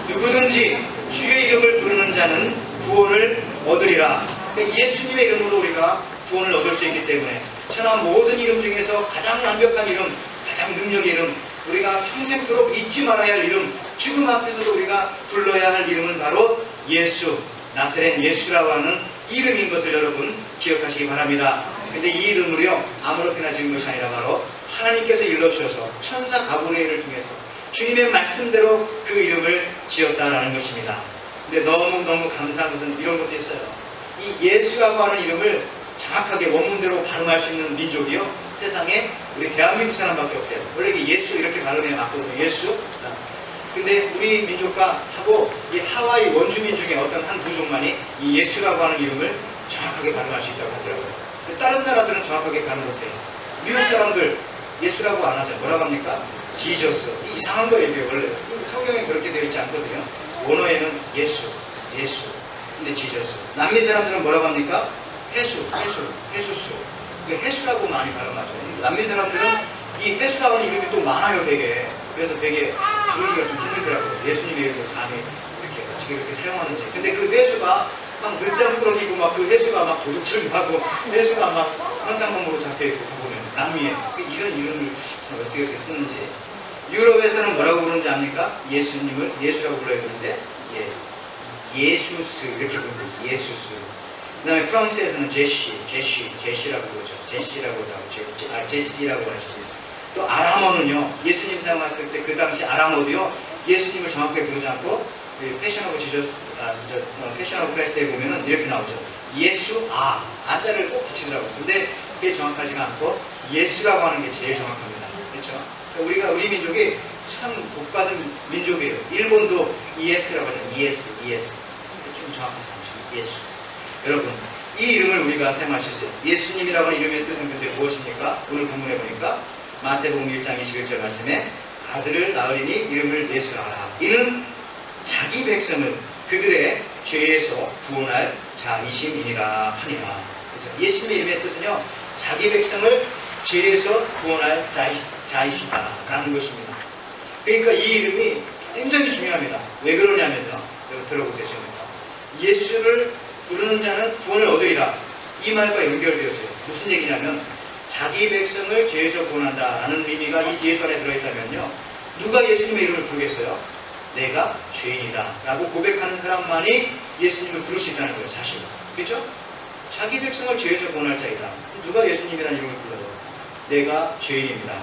누구든지 주의 이름을 부르는 자는 구원을 얻으리라. 그러니까 예수님의 이름으로 우리가 구원을 얻을 수 있기 때문에 천하 모든 이름 중에서 가장 완벽한 이름, 가장 능력의 이름, 우리가 평생도록 잊지 말아야 할 이름, 죽음 앞에서도 우리가 불러야 할 이름은 바로 예수, 나사렛 예수라고 하는 이름인 것을 여러분 기억하시기 바랍니다. 근데 이 이름을요, 아무렇게나 지은 것이 아니라 바로 하나님께서 일러주셔서 천사 가브리엘을 통해서 주님의 말씀대로 그 이름을 지었다라는 것입니다. 근데 너무너무 감사한 것은 이런 것도 있어요. 이 예수라고 하는 이름을 정확하게 원문대로 발음할 수 있는 민족이요, 세상에 우리 대한민국 사람밖에 없대요. 원래 예수 이렇게 발음해 맞거든요. 예수. 근데 우리 민족과 하고 이 하와이 원주민 중에 어떤 한 부족만이 이 예수라고 하는 이름을 정확하게 발음할 수 있다고 하더라고요. 다른 나라들은 정확하게 발음 못해요. 미국 사람들 예수라고 안 하죠. 뭐라고 합니까? 지저스. 이상한 거예요, 이게 원래. 성경에 그렇게 되어 있지 않거든요. 원어에는 예수. 근데 지저스. 남미 사람들은 뭐라고 합니까? 해수수. 해수라고 많이 발음하죠. 남미 사람들은 이 해수라고 하는 이름이 또 많아요, 되게. 그래서 되게 부르기가 좀 힘들더라고요. 예수님의 이름을 감히 이렇게 어떻게 그렇게 사용하는지. 근데 그 해수가 막 늦잠 꾸러기고 막 그 해수가 막 도둑질도 하고 해수가 막 현상범으로 잡혀있고 보면 남미에 이런 이름을 어떻게 이렇게 쓰는지. 유럽에서는 뭐라고 부르는지 압니까? 예수님을 예수라고 불러야 되는데 예수스 이렇게 부르는 예수스. 그 다음에 프랑스에서는 제시라고 부르죠. 제시라고 하죠. 또 아람어는요, 예수님 사용했을 때 그 당시 아람어도요, 예수님을 정확하게 부르지 않고 패션 오브 크라이스트에 보면은 이렇게 나오죠. 예수, 아자를 꼭 붙이더라고요. 근데 그게 정확하지가 않고 예수라고 하는 게 제일 정확합니다. 그렇죠? 그러니까 우리 민족이 참 복받은 민족이에요. 일본도 ES라고 하죠. ES. 좀 정확하지 않죠. 예수. 여러분, 이 이름을 우리가 사용할 수 있어요. 예수님이라고 하는 이름의 뜻은 근데 무엇입니까? 오늘 본문에 보니까 마태복음 1장 21절 말씀에 아들을 낳으리니 이름을 예수라 하라. 이는 자기 백성을 그들의 죄에서 구원할 자이심이니라 하니라. 그렇죠? 예수님의 이름의 뜻은요, 자기 백성을 죄에서 구원할 자이시다라는 것입니다. 그러니까 이 이름이 굉장히 중요합니다. 왜 그러냐면요, 여러분 들어보세요. 예수를 부르는 자는 구원을 얻으리라. 이 말과 연결되어져요. 무슨 얘기냐면 자기 백성을 죄에서 구원한다라는 의미가 이 예수 안에 들어있다면요, 누가 예수님의 이름을 부르겠어요? 내가 죄인이다 라고 고백하는 사람만이 예수님을 부를 수 있다는 거예요. 사실. 그렇죠? 자기 백성을 죄에서 구원할 자이다. 누가 예수님이라는 이름을 불러요? 내가 죄인입니다.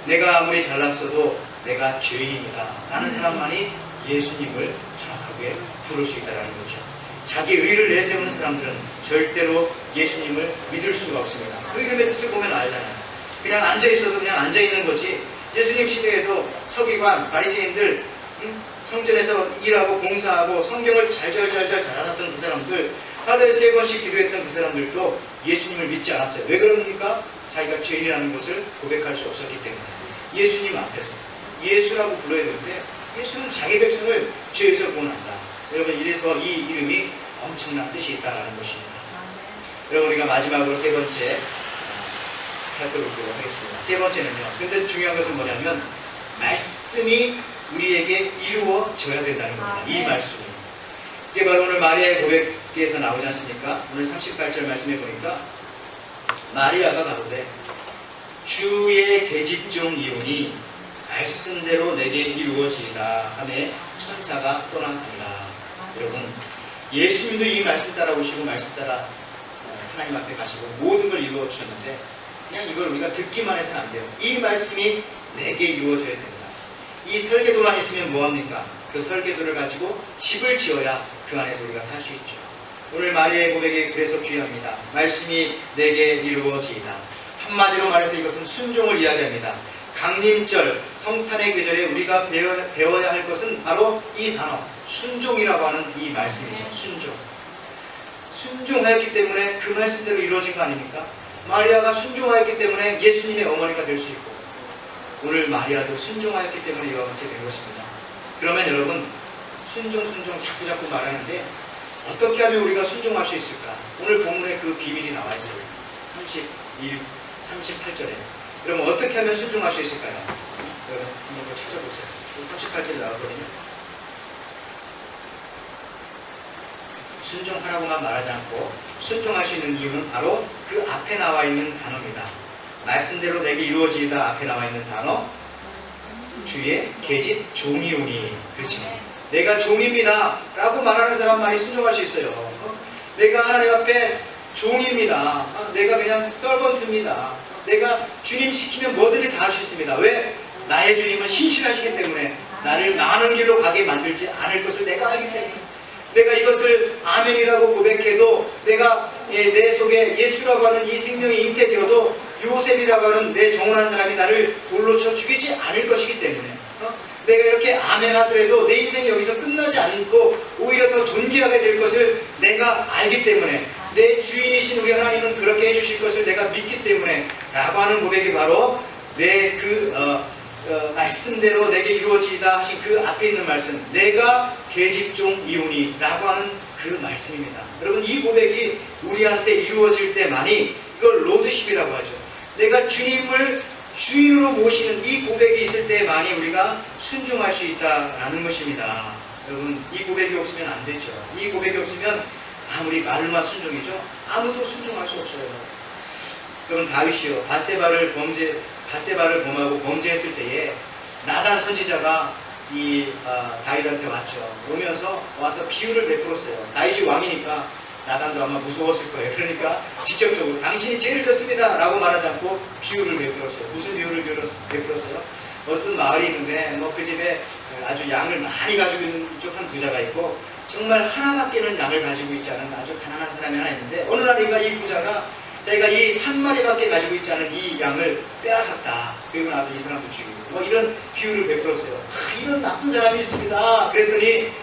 내가 아무리 잘났어도 내가 죄인이다 라는 사람만이 예수님을 정확하게 부를 수 있다는 거죠. 자기 의를 내세우는 사람들은 절대로 예수님을 믿을 수가 없습니다. 그 이름의 뜻을 보면 알잖아요. 그냥 앉아있어도 그냥 앉아있는 거지. 예수님 시대에도 서기관, 바리새인들, 성전에서 일하고 봉사하고 성경을 잘 알았던 그 사람들, 하루에 3번씩 기도했던 그 사람들도 예수님을 믿지 않았어요. 왜 그럽니까? 자기가 죄인이라는 것을 고백할 수 없었기 때문에. 예수님 앞에서 예수라고 불러야 되는데 예수는 자기 백성을 죄에서 구원한다. 여러분, 이래서 이 이름이 엄청난 뜻이 있다는 것입니다. 여러분, 우리가 마지막으로 3번째 살펴보도록 하겠습니다. 3번째는요. 근데 중요한 것은 뭐냐면 말씀이 우리에게 이루어져야 된다는 겁니다. 이 말씀이. 이게 바로 오늘 마리아의 고백에서 나오지 않습니까? 오늘 38절 말씀해 보니까 마리아가 가로되 주의 계집종 이오니 말씀대로 내게 이루어지리라 하매 천사가 떠나니라. 여러분, 예수님도 이 말씀 따라 오시고 말씀 따라 하나님 앞에 가시고 모든 걸 이루어 주셨는데 그냥 이걸 우리가 듣기만 해서는 안 돼요. 이 말씀이 내게 이루어져야 됩니다. 이 설계도만 있으면 뭐합니까? 그 설계도를 가지고 집을 지어야 그 안에서 우리가 살 수 있죠. 오늘 마리아의 고백이 그래서 귀합니다. 말씀이 내게 이루어지이다. 한마디로 말해서 이것은 순종을 이야기합니다. 강림절, 성탄의 계절에 우리가 배워야 할 것은 바로 이 단어, 순종이라고 하는 이 말씀이죠. 순종. 순종하였기 때문에 그 말씀대로 이루어진 거 아닙니까? 마리아가 순종하였기 때문에 예수님의 어머니가 될 수 있고 오늘 마리아도 순종하였기 때문에 이와 같이 된 것입니다. 그러면 여러분, 순종 자꾸 말하는데 어떻게 하면 우리가 순종할 수 있을까? 오늘 본문에 그 비밀이 나와 있어요. 38절에. 그럼 어떻게 하면 순종할 수 있을까요? 여러분, 한번 찾아보세요. 38절에 나오거든요. 순종하라고만 말하지 않고 순종할 수 있는 이유는 바로 그 앞에 나와 있는 단어입니다. 말씀대로 내게 이루어지다 앞에 나와 있는 단어, 주의 계집 종이오니. 그렇죠. 내가 종입니다 라고 말하는 사람만이 순종할 수 있어요. 내가 하나님 앞에 종입니다. 내가 그냥 서번트입니다. 내가 주님 시키면 뭐든지 다 할 수 있습니다. 왜? 나의 주님은 신실하시기 때문에 나를 많은 길로 가게 만들지 않을 것을 내가 알기 때문에. 내가 이것을 아멘이라고 고백해도 내가 내 속에 예수라고 하는 이 생명이 잉태되어도 요셉이라고 하는 내 정혼한 사람이 나를 돌로 쳐 죽이지 않을 것이기 때문에 내가 이렇게 아멘 하더라도 내 인생이 여기서 끝나지 않고 오히려 더 존귀하게 될 것을 내가 알기 때문에 내 주인이신 우리 하나님은 그렇게 해주실 것을 내가 믿기 때문에 라고 하는 고백이 바로 내 말씀대로 내게 이루어지다 하신 그 앞에 있는 말씀, 내가 계집종 이오니 라고 하는 그 말씀입니다. 여러분, 이 고백이 우리한테 이루어질 때만이 이걸 로드십이라고 하죠. 내가 주님을 주인으로 모시는 이 고백이 있을 때만이 우리가 순종할 수 있다라는 것입니다. 여러분, 이 고백이 없으면 안 되죠. 이 고백이 없으면 아무리 말로만 순종이죠. 아무도 순종할 수 없어요. 그럼 다윗이요, 밧세바를 범하고 범죄했을 때에 나단 선지자가 다윗한테 왔죠. 오면서 와서 비유를 베풀었어요. 다윗이 왕이니까 나단도 아마 무서웠을 거예요. 그러니까 직접적으로 당신이 죄를 졌습니다 라고 말하지 않고 비유를 베풀었어요. 무슨 비유를 베풀었어요? 어떤 마을이 있는데 그 집에 아주 양을 많이 가지고 있는 이쪽 한 부자가 있고 정말 하나밖에는 양을 가지고 있지 않은 아주 가난한 사람이 하나 있는데 어느 날인가 이 부자가 자기가 이 한 마리밖에 가지고 있지 않은 이 양을 빼앗았다. 그리고 나서 이 사람도 죽이고 이런 비유를 베풀었어요. 이런 나쁜 사람이 있습니다. 그랬더니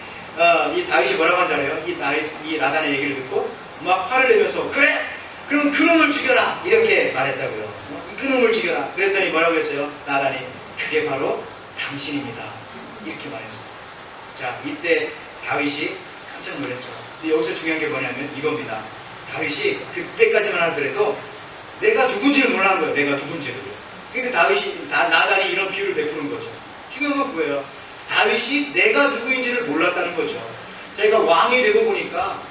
이 다윗이 뭐라고 하잖아요. 이 나단의 얘기를 듣고 막 화를 내면서 그래! 그럼 그놈을 죽여라! 이렇게 말했다고요. 그놈을 죽여라! 그랬더니 뭐라고 했어요? 나단이 그게 바로 당신입니다. 이렇게 말했어요. 자, 이때 다윗이 깜짝 놀랐죠. 근데 여기서 중요한 게 뭐냐면 이겁니다. 다윗이 그때까지만 하더라도 내가 누군지를 몰라는 거예요. 내가 누군지를. 그러니까 나단이 이런 비유를 베푸는 거죠. 중요한 건 그거예요. 다윗이 내가 누구인지를 몰랐다는 거죠. 자기가 왕이 되고 보니까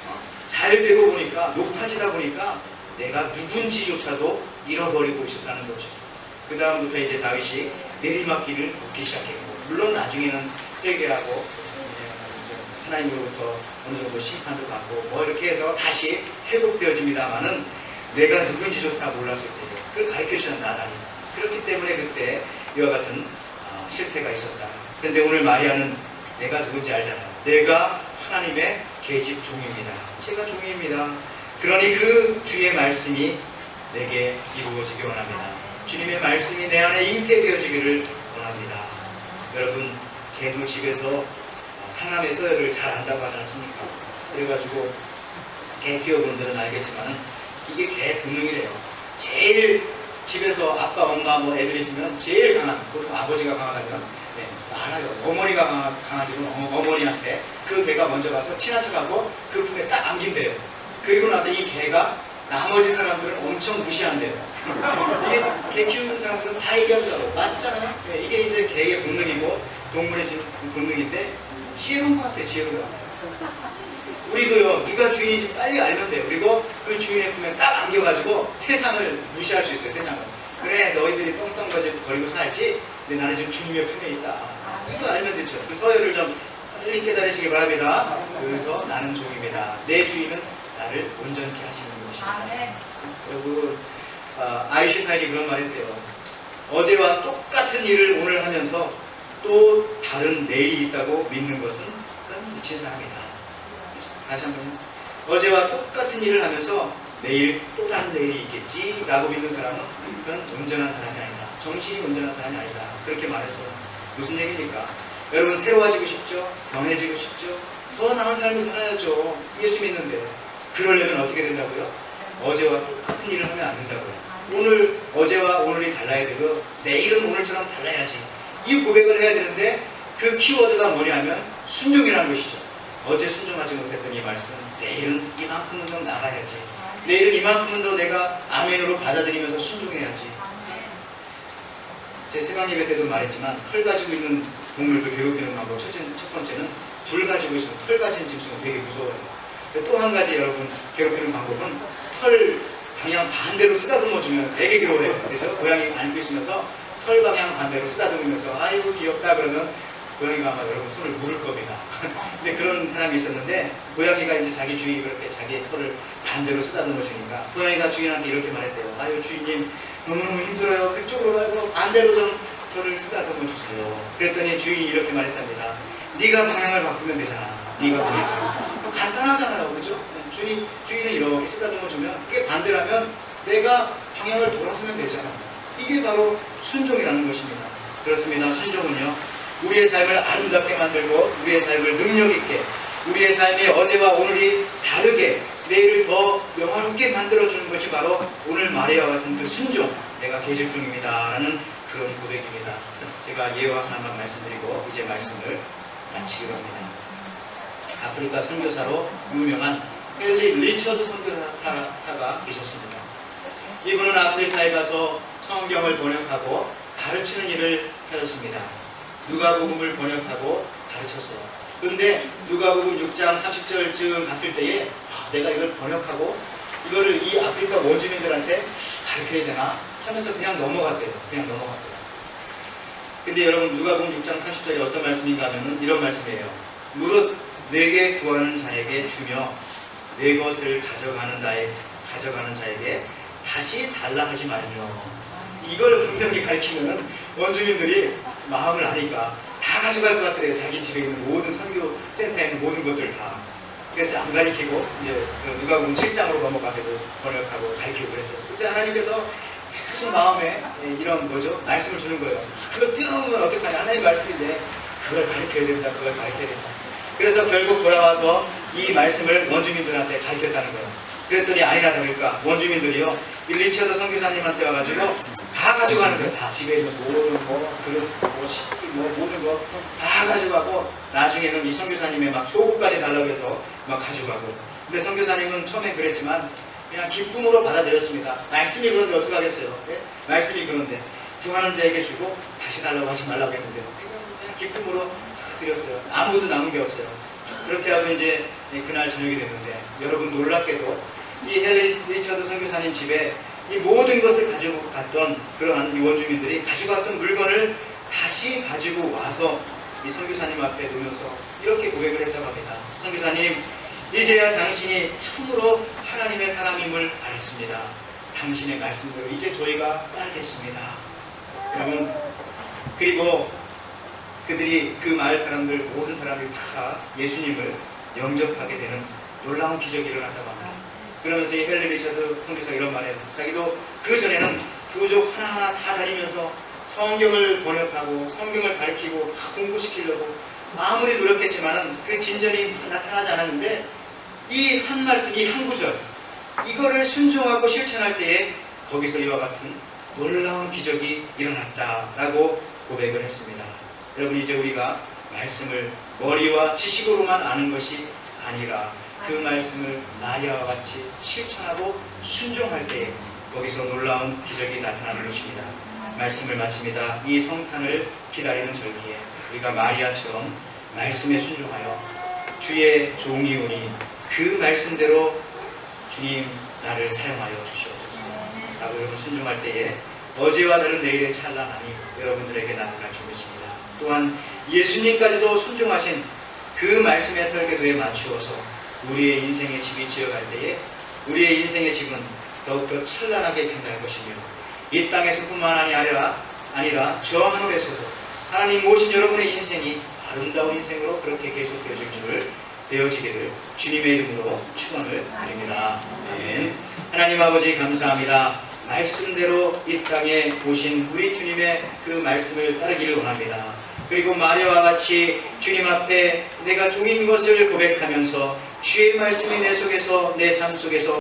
잘 되고 보니까 높아지다 보니까 내가 누군지조차도 잃어버리고 있었다는 거죠. 그 다음부터 이제 다윗이 내리막길을 걷기 시작했고 물론 나중에는 회개하고 하나님으로부터 어느 정도 심판도 받고 이렇게 해서 다시 회복되어집니다만은 내가 누군지조차 몰랐을 때요. 그걸 가르쳐주는 나단이. 그렇기 때문에 그때 이와 같은 실패가 있었다. 그런데 오늘 마리아는 내가 누군지 알잖아요. 내가 하나님의 계집 종입니다. 제가 종입니다. 그러니 그 주의 말씀이 내게 이루어지기 원합니다. 주님의 말씀이 내 안에 잉태되어지기를 원합니다. 여러분, 개도 집에서 상남의 서열을 잘 안다고 하지 않습니까? 그래가지고 개 키워본 분들은 알겠지만 이게 개 본능이래요. 제일 집에서 아빠, 엄마, 뭐 애들 있으면 제일 강한, 보통 아버지가 강하다면 알아요. 어머니가 강아지면 어머니한테 그 개가 먼저 가서 친한 척하고 그 품에 딱 안긴대요. 그리고 나서 이 개가 나머지 사람들은 엄청 무시한대요. 이게 개 키우는 사람들은 다 얘기하더라고. 맞잖아요. 이게 이제 개의 본능이고 동물의 본능인데 지혜로운 것 같아요. 지혜로운 것 같아요. 우리도요, 누가 주인인지 빨리 알면 돼요. 그리고 그 주인의 품에 딱 안겨가지고 세상을 무시할 수 있어요. 세상을. 그래, 너희들이 떵떵거리고 살지. 근데 나는 지금 주님의 품에 있다. 이거 알면 되죠. 그 서열을 좀 빨리 깨달으시기 바랍니다. 그래서 나는 종입니다. 내 주인은 나를 온전케 하시는 것입니다. 여러분, 아인슈타인이 그런 말 했대요. 어제와 똑같은 일을 오늘 하면서 또 다른 내일이 있다고 믿는 것은 그건 미친 사람이다. 다시 한번, 어제와 똑같은 일을 하면서 내일 또 다른 내일이 있겠지 라고 믿는 사람은 그건 온전한 사람이 아니다. 정신이 온전한 사람이 아니다. 그렇게 말했어요. 무슨 얘기입니까? 여러분, 새로워지고 싶죠? 변해지고 싶죠? 더 나은 삶을 살아야죠. 예수 믿는데. 그러려면 어떻게 된다고요? 어제와 똑같은 일을 하면 안 된다고요. 오늘, 어제와 오늘이 달라야 되고 내일은 오늘처럼 달라야지. 이 고백을 해야 되는데 그 키워드가 뭐냐면 순종이라는 것이죠. 어제 순종하지 못했던 이 말씀, 내일은 이만큼은 더 나가야지. 내일은 이만큼은 더 내가 아멘으로 받아들이면서 순종해야지. 제 새벽 예배 때도 말했지만 털 가지고 있는 동물들 괴롭히는 방법 첫 번째는 불 가지고 있으면 털 가진 짐승은 되게 무서워요. 또 한 가지 여러분 괴롭히는 방법은 털 방향 반대로 쓰다듬어주면 되게 괴로워해요. 그래서 고양이 안고 있으면서 털 방향 반대로 쓰다듬으면서 아이고 귀엽다 그러면 고양이가 아마 여러분 손을 물을 겁니다. 근데 그런 사람이 있었는데 고양이가 이제 자기 주인이 그렇게 자기의 털을 반대로 쓰다듬어 주니까 고양이가 주인한테 이렇게 말했대요. 아유 주인님 너무너무 힘들어요. 그쪽으로 말고 반대로 좀 털을 쓰다듬어 주세요. 그랬더니 주인이 이렇게 말했답니다. 네가 방향을 바꾸면 되잖아. 네가 방향을. 간단하잖아요. 그죠? 주인은 이렇게 쓰다듬어 주면 그게 반대라면 내가 방향을 돌아서면 되잖아. 이게 바로 순종이라는 것입니다. 그렇습니다. 순종은요. 우리의 삶을 아름답게 만들고 우리의 삶을 능력있게 우리의 삶이 어제와 오늘이 다르게 내일을 더 영화롭게 만들어주는 것이 바로 오늘 마리아와 같은 그 순종, 내가 계실 중입니다 라는 그런 고백입니다. 제가 예화 하나만 말씀드리고 이제 말씀을 마치기로 합니다. 아프리카 선교사로 유명한 헨리 리처드 선교사가 계셨습니다. 이분은 아프리카에 가서 성경을 번역하고 가르치는 일을 하셨습니다. 누가복음을 번역하고 가르쳤어요. 근데 누가복음 6장 30절쯤 갔을 때에 내가 이걸 번역하고 이거를 이 아프리카 원주민들한테 가르쳐야 되나 하면서 그냥 넘어갔대요. 근데 여러분 누가복음 6장 30절이 어떤 말씀인가 하면 이런 말씀이에요. 무릇 내게 구하는 자에게 주며 내 것을 가져가는 자에게 다시 달라 하지 말며. 이걸 분명히 가르치면 원주민들이 마음을 아니까 다 가져갈 것 같더래요. 자기 집에 있는 모든 선교 센터에 있는 모든 것들 다. 그래서 안 가르치고 이제 누가복음 7장으로 넘어가서 번역하고 가르치고 그랬어요. 그때 하나님께서 계속 마음에 이런 말씀을 주는 거예요. 그걸 뛰어넘으면 어떡하냐. 하나님의 말씀인데 그걸 가르쳐야 된다. 그래서 결국 돌아와서 이 말씀을 원주민들한테 가르쳤다는 거예요. 그랬더니 아니나 다를까 원주민들이요 리처드 선교사님한테 와가지고 다 가져가는 거예요. 다 집에 있는 모든 그릇, 식기, 모든 거 다 가져가고 나중에는 이 선교사님의 막 소고까지 달라고 해서 막 가져가고. 근데 선교사님은 처음에 그랬지만 그냥 기쁨으로 받아들였습니다. 말씀이 그런데 어떡하겠어요? 네? 말씀이 그런데 구하는 자에게 주고 다시 달라고 하지 말라고 했는데 그냥 기쁨으로 다 드렸어요. 아무것도 남은 게 없어요. 그렇게 하고 이제 그날 저녁이 됐는데 여러분 놀랍게도 이 헨리 리처드 선교사님 집에 이 모든 것을 가지고 갔던 그러한 이 원주민들이 가지고 갔던 물건을 다시 가지고 와서 이 선교사님 앞에 놓으면서 이렇게 고백을 했다고 합니다. 선교사님, 이제야 당신이 참으로 하나님의 사람임을 알았습니다. 당신의 말씀대로 이제 저희가 따르겠습니다. 여러분, 그리고 그들이 그 마을 사람들 모든 사람이 다 예수님을 영접하게 되는 놀라운 기적이 일어났다고 합니다. 그러면서 이 헨리 리처드 선교사가 이런 말을 해요. 자기도 그 전에는 부족 하나하나 다 다니면서 성경을 번역하고 성경을 가르치고 공부시키려고 아무리 노력했지만은 그 진전이 나타나지 않았는데 이 한 말씀, 이 한 구절 이거를 순종하고 실천할 때에 거기서 이와 같은 놀라운 기적이 일어났다라고 고백을 했습니다. 여러분, 이제 우리가 말씀을 머리와 지식으로만 아는 것이 아니라 그 말씀을 마리아와 같이 실천하고 순종할 때에 거기서 놀라운 기적이 나타나는 것입니다. 말씀을 마칩니다. 이 성탄을 기다리는 절기에 우리가 마리아처럼 말씀에 순종하여 주의 종이 오니 그 말씀대로 주님 나를 사용하여 주시옵소서 라고 여러분 순종할 때에 어제와 다른 내일의 찬란함이 여러분들에게 나타날 줄 믿습니다. 또한 예수님까지도 순종하신 그 말씀의 설계도에 맞추어서 우리의 인생의 집이 지어갈 때에 우리의 인생의 집은 더욱더 찬란하게 빛날 것이며 이 땅에서뿐만 아니라 저 하늘에서도 하나님 모신 여러분의 인생이 아름다운 인생으로 그렇게 되어지기를 주님의 이름으로 축원을 드립니다. 아멘. 하나님 아버지 감사합니다. 말씀대로 이 땅에 오신 우리 주님의 그 말씀을 따르기를 원합니다. 그리고 마리아와 같이 주님 앞에 내가 종인 것을 고백하면서 주의 말씀이 내 속에서 내 삶 속에서